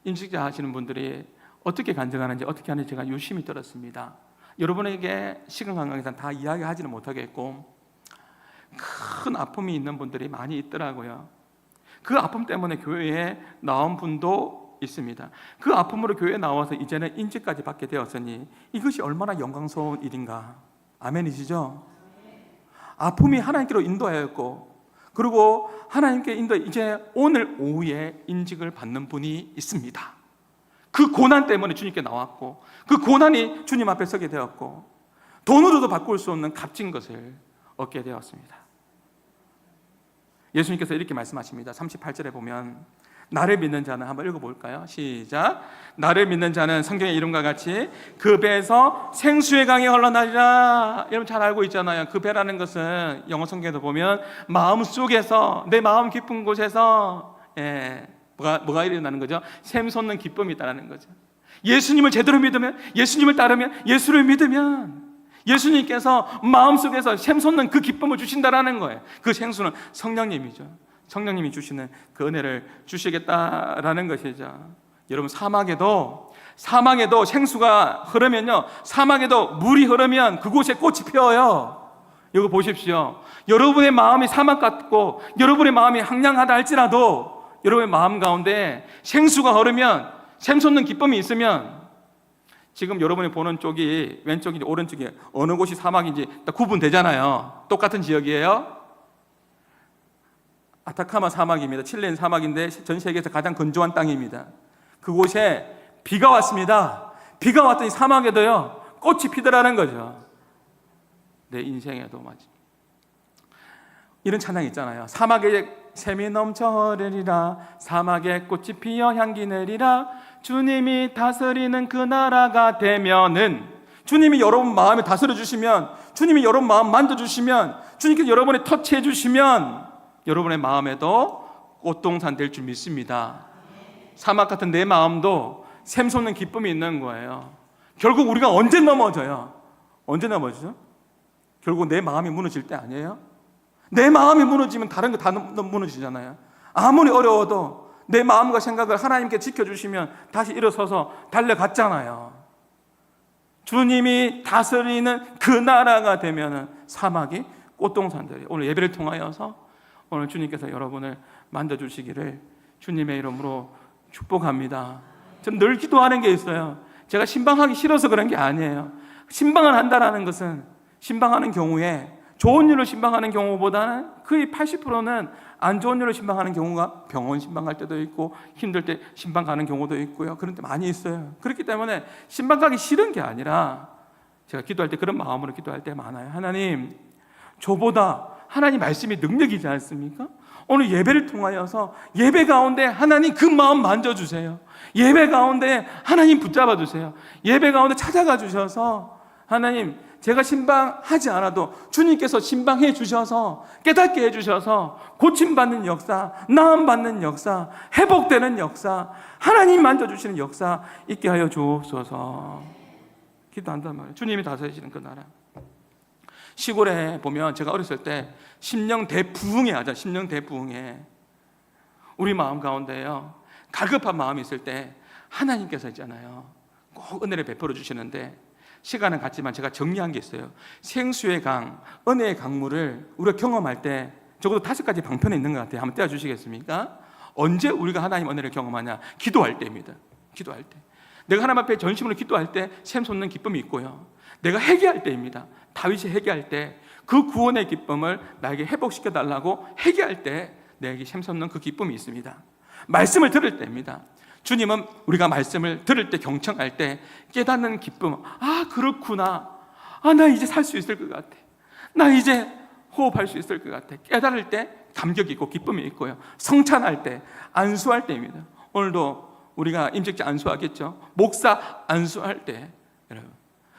임직자 하시는 분들이 어떻게 간증하는지, 어떻게 하는지 제가 유심히 들었습니다. 여러분에게 시간관광에서 다 이야기하지는 못하겠고, 큰 아픔이 있는 분들이 많이 있더라고요. 그 아픔 때문에 교회에 나온 분도 있습니다. 그 아픔으로 교회에 나와서 이제는 인직까지 받게 되었으니 이것이 얼마나 영광스러운 일인가. 아멘이시죠? 아픔이 하나님께로 인도하였고, 그리고 하나님께 인도, 이제 오늘 오후에 인직을 받는 분이 있습니다. 그 고난 때문에 주님께 나왔고, 그 고난이 주님 앞에 서게 되었고, 돈으로도 바꿀 수 없는 값진 것을 얻게 되었습니다. 예수님께서 이렇게 말씀하십니다. 38절에 보면, 나를 믿는 자는, 한번 읽어볼까요? 시작. 나를 믿는 자는 성경의 이름과 같이 그 배에서 생수의 강이 흘러나리라. 여러분 잘 알고 있잖아요. 그 배라는 것은 영어 성경에도 보면 마음 속에서, 내 마음 깊은 곳에서 뭐가 일어나는 거죠? 샘솟는 기쁨이 있다는 거죠. 예수님을 제대로 믿으면, 예수님을 따르면, 예수를 믿으면 예수님께서 마음속에서 샘솟는 그 기쁨을 주신다라는 거예요. 그 생수는 성령님이죠. 성령님이 주시는 그 은혜를 주시겠다라는 것이죠. 여러분, 사막에도 생수가 흐르면요, 사막에도 물이 흐르면 그곳에 꽃이 피어요. 이거 보십시오. 여러분의 마음이 사막 같고 여러분의 마음이 황량하다 할지라도 여러분의 마음 가운데 생수가 흐르면, 샘솟는 기쁨이 있으면, 지금 여러분이 보는 쪽이 왼쪽인지 오른쪽이 어느 곳이 사막인지 딱 구분되잖아요. 똑같은 지역이에요. 아타카마 사막입니다. 칠레인 사막인데 전 세계에서 가장 건조한 땅입니다. 그곳에 비가 왔습니다. 비가 왔더니 사막에도요, 꽃이 피더라는 거죠. 내 인생에도 맞지. 이런 찬양이 있잖아요. 사막에 샘이 넘쳐 흐르리라, 사막에 꽃이 피어 향기 내리라. 주님이 다스리는 그 나라가 되면은, 주님이 여러분 마음을 다스려 주시면, 주님이 여러분 마음 만져주시면, 주님께서 여러분을 터치해 주시면 여러분의 마음에도 꽃동산 될 줄 믿습니다. 사막 같은 내 마음도 샘솟는 기쁨이 있는 거예요. 결국 우리가 언제 넘어져요? 언제 넘어지죠? 결국 내 마음이 무너질 때 아니에요? 내 마음이 무너지면 다른 거 다 무너지잖아요. 아무리 어려워도 내 마음과 생각을 하나님께 지켜주시면 다시 일어서서 달려갔잖아요. 주님이 다스리는 그 나라가 되면은 사막이 꽃동산들이, 오늘 예배를 통하여서 오늘 주님께서 여러분을 만져주시기를 주님의 이름으로 축복합니다. 저는 늘 기도하는 게 있어요. 제가 신방하기 싫어서 그런 게 아니에요. 신방을 한다는 것은, 신방하는 경우에 좋은 일로 신방하는 경우보다는 거의 80%는 안 좋은 일로 신방하는 경우가, 병원 신방할 때도 있고 힘들 때 신방 가는 경우도 있고요. 그런 데 많이 있어요. 그렇기 때문에 신방 가기 싫은 게 아니라, 제가 기도할 때 그런 마음으로 기도할 때 많아요. 하나님, 저보다 하나님 말씀이 능력이지 않습니까? 오늘 예배를 통하여서 예배 가운데 하나님 그 마음 만져주세요. 예배 가운데 하나님 붙잡아 주세요. 예배 가운데 찾아가 주셔서, 하나님, 제가 신방하지 않아도 주님께서 신방해 주셔서, 깨닫게 해 주셔서 고침받는 역사, 나음받는 역사, 회복되는 역사, 하나님 만져주시는 역사 있게 하여 주옵소서. 기도한단 말이에요. 주님이 다스리시는 그 나라. 시골에 보면, 제가 어렸을 때 심령대부흥회 하죠. 심령대부흥회. 우리 마음 가운데요, 갈급한 마음이 있을 때 하나님께서 있잖아요, 꼭 은혜를 베풀어 주시는데, 시간은 같지만 제가 정리한 게 있어요. 생수의 강, 은혜의 강물을 우리가 경험할 때 적어도 5가지 방편이 있는 것 같아요. 한번 떼어주시겠습니까? 언제 우리가 하나님 은혜를 경험하냐? 기도할 때입니다. 기도할 때. 내가 하나님 앞에 전심으로 기도할 때 샘솟는 기쁨이 있고요, 내가 회개할 때입니다. 다윗이 회개할 때 그 구원의 기쁨을 나에게 회복시켜 달라고 회개할 때 내게 샘솟는 그 기쁨이 있습니다. 말씀을 들을 때입니다. 주님은 우리가 말씀을 들을 때, 경청할 때 깨닫는 기쁨, 아 그렇구나, 아 나 이제 살 수 있을 것 같아, 나 이제 호흡할 수 있을 것 같아, 깨달을 때 감격이 있고 기쁨이 있고요. 성찬할 때, 안수할 때입니다. 오늘도 우리가 임직자 안수하겠죠. 목사 안수할 때, 여러분,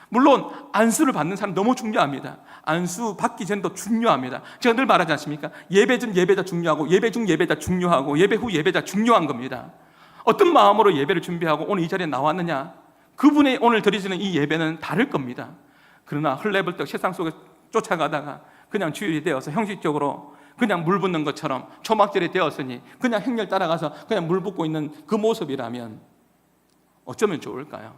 물론 안수를 받는 사람 너무 중요합니다. 안수 받기 전도 중요합니다. 제가 늘 말하지 않습니까? 예배 전 예배자 중요하고, 예배 중 예배자 중요하고, 예배 후 예배자 중요한 겁니다. 어떤 마음으로 예배를 준비하고 오늘 이 자리에 나왔느냐, 그분이 오늘 드리시는 이 예배는 다를 겁니다. 그러나 헐레벌떡 세상 속에 쫓아가다가 그냥 주일이 되어서 형식적으로 그냥 물 붓는 것처럼 초막절이 되었으니 그냥 행렬 따라가서 그냥 물 붓고 있는 그 모습이라면 어쩌면 좋을까요?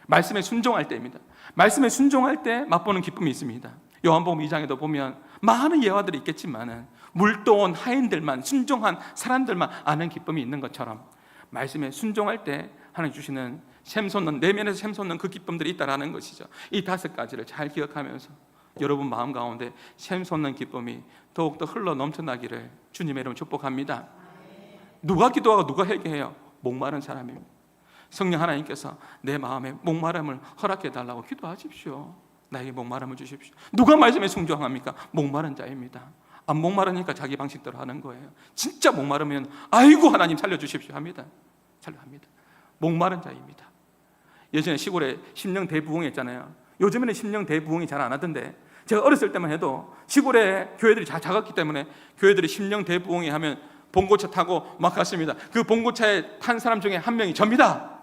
말씀에 순종할 때입니다. 말씀에 순종할 때 맛보는 기쁨이 있습니다. 요한복음 2장에도 보면 많은 예화들이 있겠지만 물도온 하인들만, 순종한 사람들만 아는 기쁨이 있는 것처럼 말씀에 순종할 때 하나님 주시는 샘솟는, 내면에서 샘솟는 그 기쁨들이 있다라는 것이죠. 이 5가지를 잘 기억하면서 여러분 마음 가운데 샘솟는 기쁨이 더욱더 흘러 넘쳐나기를 주님의 이름으로 축복합니다. 누가 기도하고 누가 회개해요? 목마른 사람입니다. 성령 하나님께서 내 마음에 목마름을 허락해 달라고 기도하십시오. 나에게 목마름을 주십시오. 누가 말씀에 순종합니까? 목마른 자입니다. 안 목마르니까 자기 방식대로 하는 거예요. 진짜 목마르면 아이고 하나님 살려주십시오 합니다. 살려합니다. 목마른 자입니다. 예전에 시골에 심령 대부흥 했잖아요. 요즘에는 심령 대부흥이 잘 안 하던데 제가 어렸을 때만 해도 시골에 교회들이 다 작았기 때문에 교회들이 심령 대부흥이 하면 봉고차 타고 막 갔습니다. 그 봉고차에 탄 사람 중에 한 명이 접니다.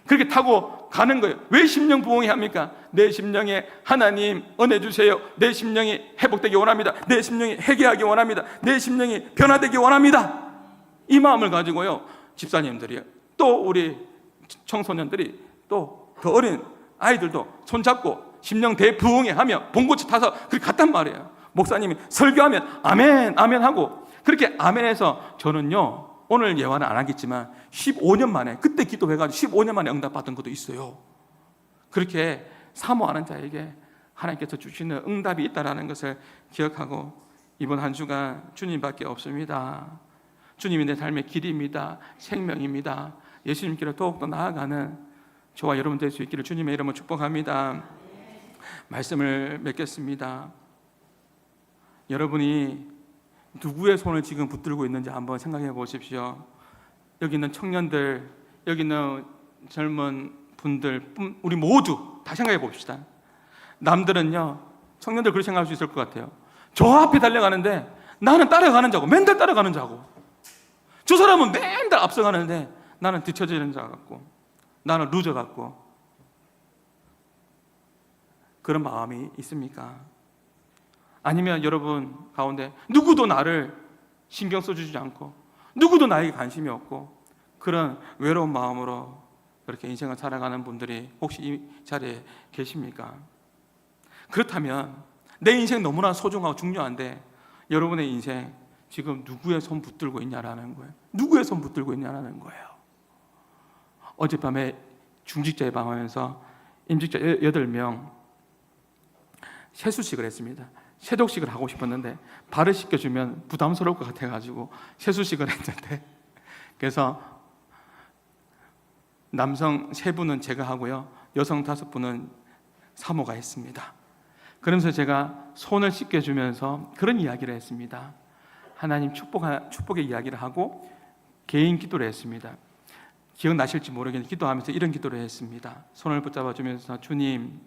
그렇게 타고 가는 거예요. 왜 심령 부흥이 합니까? 내 심령에 하나님 은혜 주세요. 내 심령이 회복되기 원합니다. 내 심령이 회개하기 원합니다. 내 심령이 변화되기 원합니다. 이 마음을 가지고요, 집사님들이 또 우리 청소년들이 또 더 어린 아이들도 손잡고 심령 대부흥회 하며 봉고차 타서 그렇게 갔단 말이에요. 목사님이 설교하면 아멘 아멘 하고 그렇게 아멘해서 저는요, 오늘 예화는 안 하겠지만 15년 만에, 그때 기도해가지고 15년 만에 응답받은 것도 있어요. 그렇게 사모하는 자에게 하나님께서 주시는 응답이 있다는 것을 기억하고 이번 한 주간 주님밖에 없습니다. 주님이 내 삶의 길입니다. 생명입니다. 예수님께로 더욱더 나아가는 저와 여러분 될 수 있기를 주님의 이름으로 축복합니다. 말씀을 맺겠습니다. 여러분이 누구의 손을 지금 붙들고 있는지 한번 생각해 보십시오. 여기 있는 청년들, 여기 있는 젊은 분들, 우리 모두 다 생각해 봅시다. 남들은요, 청년들 그렇게 생각할 수 있을 것 같아요. 저 앞에 달려가는데 나는 따라가는 자고, 맨날 따라가는 자고, 저 사람은 맨날 앞서가는데 나는 뒤처지는 자 같고, 나는 루저 같고, 그런 마음이 있습니까? 아니면 여러분 가운데 누구도 나를 신경 써주지 않고 누구도 나에게 관심이 없고 그런 외로운 마음으로 그렇게 인생을 살아가는 분들이 혹시 이 자리에 계십니까? 그렇다면 내 인생 너무나 소중하고 중요한데 여러분의 인생 지금 누구의 손 붙들고 있냐라는 거예요. 누구의 손 붙들고 있냐라는 거예요. 어젯밤에 중직자의 방하면서 임직자 8명 세수식을 했습니다. 세독식을 하고 싶었는데 발을 씻겨주면 부담스러울 것 같아가지고 세수식을 했는데, 그래서 남성 3분은 제가 하고요, 여성 5분은 사모가 했습니다. 그러면서 제가 손을 씻겨주면서 그런 이야기를 했습니다. 하나님 축복의 이야기를 하고 개인 기도를 했습니다. 기억나실지 모르겠는데 기도하면서 이런 기도를 했습니다. 손을 붙잡아주면서 주님,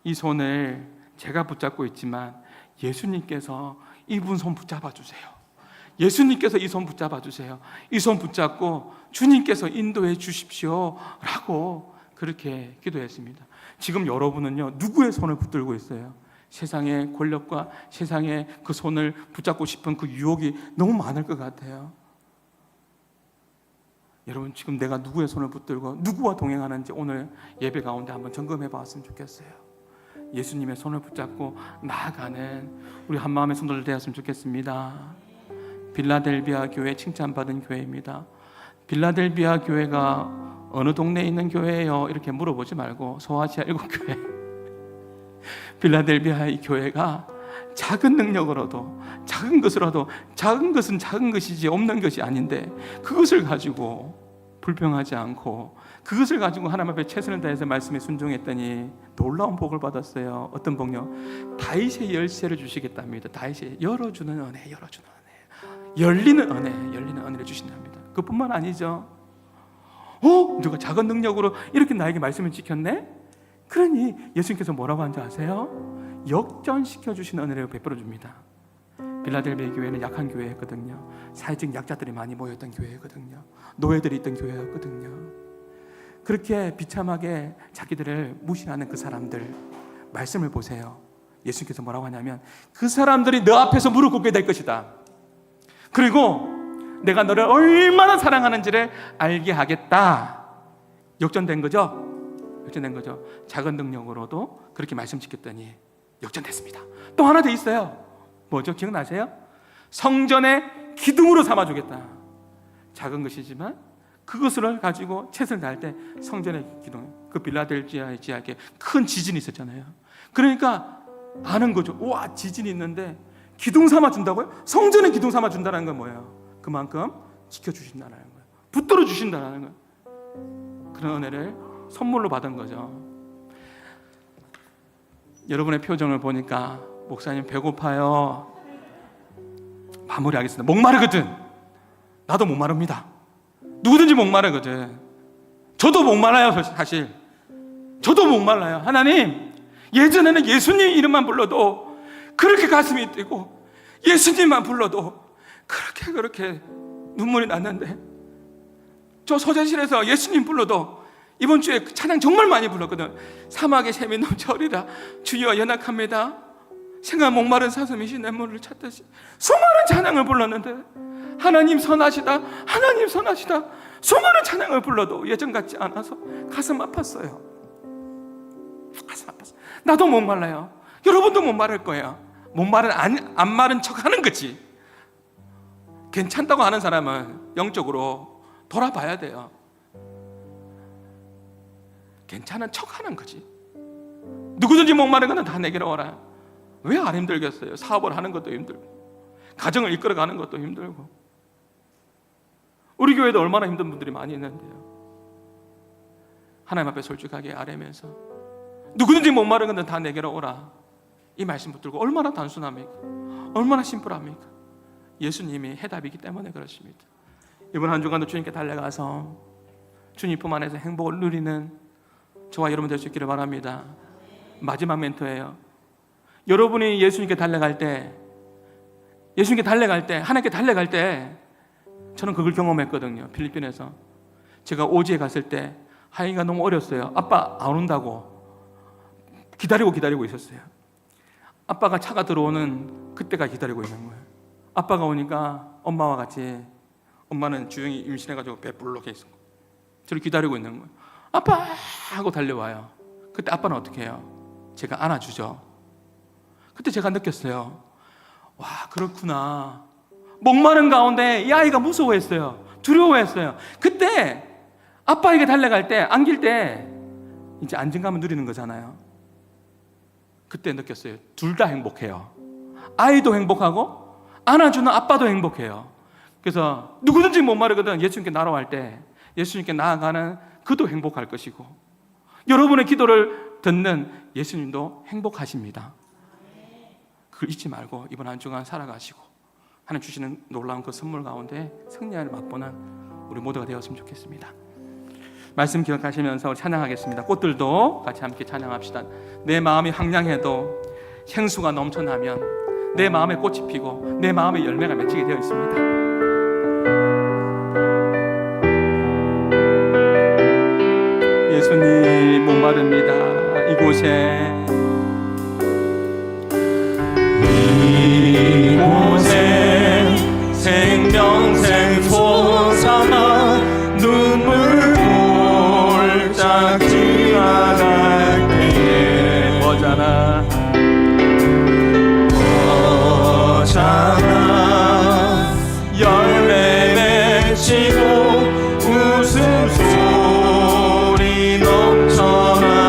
이 손을 제가 붙잡고 있지만 예수님께서 이분 손 붙잡아 주세요. 예수님께서 이 손 붙잡아 주세요. 이 손 붙잡고 주님께서 인도해 주십시오 라고 그렇게 기도했습니다. 지금 여러분은요, 누구의 손을 붙들고 있어요? 세상의 권력과 세상의 그 손을 붙잡고 싶은 그 유혹이 너무 많을 것 같아요. 여러분, 지금 내가 누구의 손을 붙들고 누구와 동행하는지 오늘 예배 가운데 한번 점검해 봤으면 좋겠어요. 예수님의 손을 붙잡고 나아가는 우리 한마음의 성도들 되었으면 좋겠습니다. 빌라델비아 교회 칭찬받은 교회입니다. 빌라델비아 교회가 어느 동네에 있는 교회예요? 이렇게 물어보지 말고 소아시아 7교회 빌라델비아 이 교회가 작은 능력으로도 작은 것으로도, 작은 것은 작은 것이지 없는 것이 아닌데 그것을 가지고 불평하지 않고 그것을 가지고 하나님 앞에 최선을 다해서 말씀에 순종했더니 놀라운 복을 받았어요. 어떤 복요? 다윗의 열쇠를 주시겠답니다. 다윗의 열어주는 은혜, 열어주는 은혜, 열리는 은혜를 주신답니다. 그뿐만 아니죠. 누가 작은 능력으로 이렇게 나에게 말씀을 지켰네? 그러니 예수님께서 뭐라고 하는지 아세요? 역전시켜 주시는 은혜를 베풀어 줍니다. 빌라델비아 교회는 약한 교회였거든요. 사회적 약자들이 많이 모였던 교회였거든요. 노예들이 있던 교회였거든요. 그렇게 비참하게 자기들을 무시하는 그 사람들 말씀을 보세요. 예수님께서 뭐라고 하냐면 그 사람들이 너 앞에서 무릎 꿇게 될 것이다. 그리고 내가 너를 얼마나 사랑하는지를 알게 하겠다. 역전된 거죠? 역전된 거죠. 작은 능력으로도 그렇게 말씀 지켰더니 역전됐습니다. 또 하나 더 있어요. 뭐죠? 기억나세요? 성전의 기둥으로 삼아주겠다. 작은 것이지만 그것을 가지고 최선을 다할 때 성전의 기둥, 그 빌라델피아에 지하에 큰 지진이 있었잖아요. 그러니까 아는 거죠. 와, 지진이 있는데 기둥 삼아준다고요? 성전의 기둥 삼아준다는 건 뭐예요? 그만큼 지켜주신다는 거예요. 붙들어 주신다는 거예요. 그런 은혜를 선물로 받은 거죠. 여러분의 표정을 보니까 목사님 배고파요. 마무리하겠습니다. 목마르거든. 나도 목마릅니다. 누구든지 목마르거든. 저도 목말라요. 사실 저도 목말라요. 하나님, 예전에는 예수님 이름만 불러도 그렇게 가슴이 뛰고 예수님만 불러도 그렇게 눈물이 났는데, 저 소재실에서 예수님 불러도 이번 주에 찬양 정말 많이 불렀거든. 사막의 샘이 넘쳐오리라, 주여 연약합니다, 생각 목마른 사슴이시 내 물을 찾듯이 수많은 찬양을 불렀는데 하나님 선하시다, 하나님 선하시다, 수많은 찬양을 불러도 예전 같지 않아서 가슴 아팠어요. 가슴 아팠어요. 나도 목말라요. 여러분도 목마를 거예요. 목마른 안 마른 척 하는 거지. 괜찮다고 하는 사람은 영적으로 돌아봐야 돼요. 괜찮은 척 하는 거지. 누구든지 목마른 거는 다 내게로 오라. 왜 안 힘들겠어요? 사업을 하는 것도 힘들고 가정을 이끌어가는 것도 힘들고. 우리 교회도 얼마나 힘든 분들이 많이 있는데요. 하나님 앞에 솔직하게 아뢰면서 누구든지 목마른 것은 다 내게로 오라, 이 말씀 붙들고 얼마나 단순합니까? 얼마나 심플합니까? 예수님이 해답이기 때문에 그렇습니다. 이번 한 주간도 주님께 달려가서 주님 품 안에서 행복을 누리는 저와 여러분 될 수 있기를 바랍니다. 마지막 멘트예요. 여러분이 예수님께 달려갈 때, 하나님께 달려갈 때 저는 그걸 경험했거든요. 필리핀에서 제가 오지에 갔을 때 하영이가 너무 어렸어요. 아빠 안 온다고 기다리고 있었어요. 아빠가 차가 들어오는 그때가 기다리고 있는 거예요. 아빠가 오니까 엄마와 같이, 엄마는 주영이 임신해가지고 배 불룩해 있어. 저를 기다리고 있는 거예요. 아빠 하고 달려와요. 그때 아빠는 어떻게 해요? 제가 안아주죠. 그때 제가 느꼈어요. 와, 그렇구나. 목마른 가운데 이 아이가 무서워했어요. 두려워했어요. 그때 아빠에게 달려갈 때, 안길 때 이제 안정감을 누리는 거잖아요. 그때 느꼈어요. 둘 다 행복해요. 아이도 행복하고 안아주는 아빠도 행복해요. 그래서 누구든지 목마르거든 예수님께 나아갈 때 예수님께 나아가는 그도 행복할 것이고, 여러분의 기도를 듣는 예수님도 행복하십니다. 그걸 잊지 말고 이번 한 주간 살아가시고 하나님 주시는 놀라운 그 선물 가운데 승리를 맛보는 우리 모두가 되었으면 좋겠습니다. 말씀 기억하시면서 찬양하겠습니다. 꽃들도 같이 함께 찬양합시다. 내 마음이 황량해도 생수가 넘쳐나면 내 마음에 꽃이 피고 내 마음에 열매가 맺히게 되어 있습니다. 예수님 목마릅니다. 이곳에 생명샘 솟아나 눈물 홀짝 지나갈 때에 뭐잖아 열매 맺히고 웃음소리 넘쳐나리라.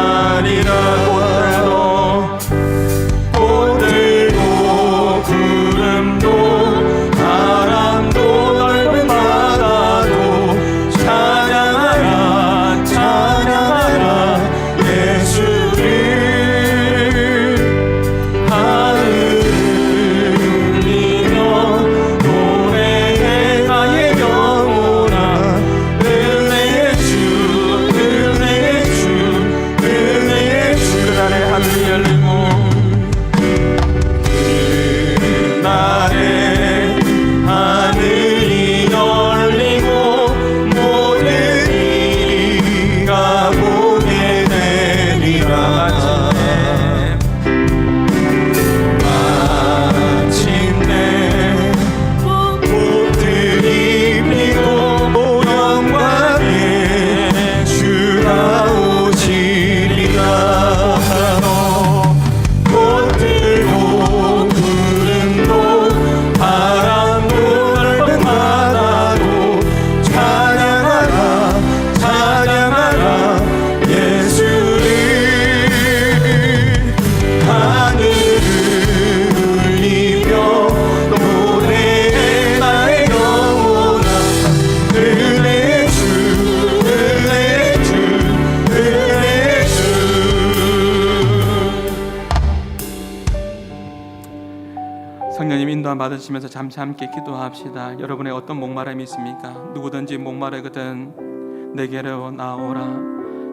음반 받으시면서 잠시 함께 기도합시다. 여러분의 어떤 목마름이 있습니까? 누구든지 목마르거든 내게로 나오라.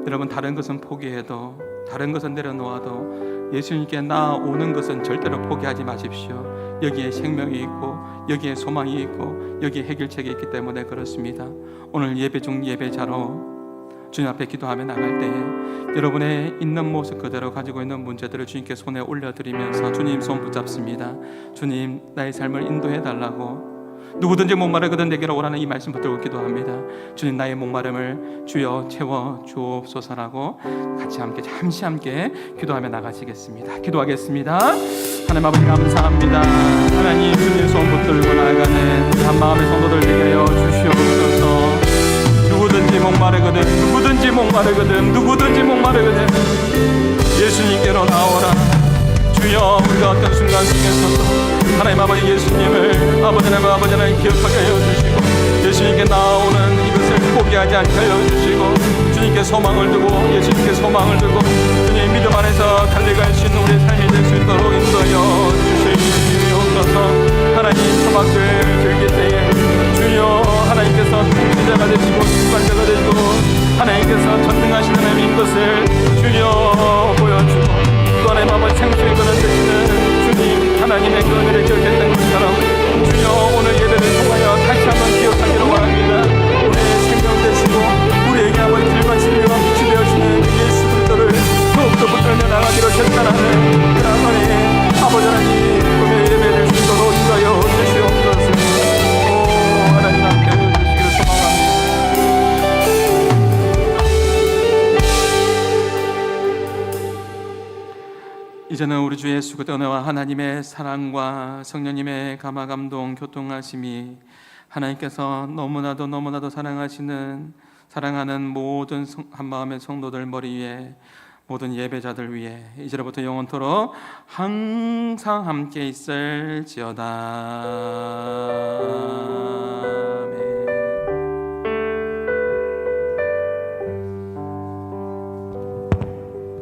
여러분 다른 것은 포기해도, 다른 것은 내려놓아도 예수님께 나오는 것은 절대로 포기하지 마십시오. 여기에 생명이 있고, 여기에 소망이 있고, 여기에 해결책이 있기 때문에 그렇습니다. 오늘 예배 중 예배자로 주님 앞에 기도하며 나갈 때에 여러분의 있는 모습 그대로 가지고 있는 문제들을 주님께 손에 올려드리면서 주님 손 붙잡습니다. 주님, 나의 삶을 인도해 달라고. 누구든지 목마르거든 내게로 오라는 이 말씀 붙들고 기도합니다. 주님, 나의 목마름을 주여 채워 주옵소서라고 같이 함께 잠시 함께 기도하며 나가시겠습니다. 기도하겠습니다. 하나님 아버지 감사합니다. 하나님, 주님 손 붙들고 나아가는 한 마음의 성도들 되게 하여 주시옵소서. 누구든지 목마르거든, 누구든지 목마르거든, 누구든지 목마르거든 예수님께로 나오라. 주여, 우리가 어떤 순간 속에서도 하나님 아버지 예수님을 아버지 하나님 기억하게 하여 주시고, 예수님께 나오는 이것을 포기하지 않게 하여 주시고, 주님께 소망을 두고, 예수님께 소망을 두고 주님 믿음 안에서 달려갈 수 있는 우리의 삶이 될 수 있도록 인도하여 주시옵소서. 하나님, 토막들 들길 때에 주여 하나님께서 통치자가 되시고 주관자가 되시고 하나님께서 전능하신 하나님인 것을 주여 보여주고, 또 하나님 아버지 생수의 근원 되시는 주님 하나님의 그 은혜를 기억했던 것처럼 주여 오늘 예배를 통하여 다시 한번 기억하기를 원합니다. 우리의 생명 되시고 우리에게 아버지 길과 진리와 빛이 되어주는 예수 그리스도를 더욱더 붙들며 나가기로 결단하는 그날만에 아버지 하나님 꿈의 예배를 주도록 인도하여 주시옵소서. 하나님 함께 해주시기를 소망합니다. 이제는 우리 주 예수 그리스도의 은혜와 하나님의 사랑과 성령님의 감화 감동 교통하심이 하나님께서 너무나도 사랑하는 모든 한마음의 성도들 머리 위에, 모든 예배자들 위에 이제로부터 영원토록 항상 함께 있을지어다.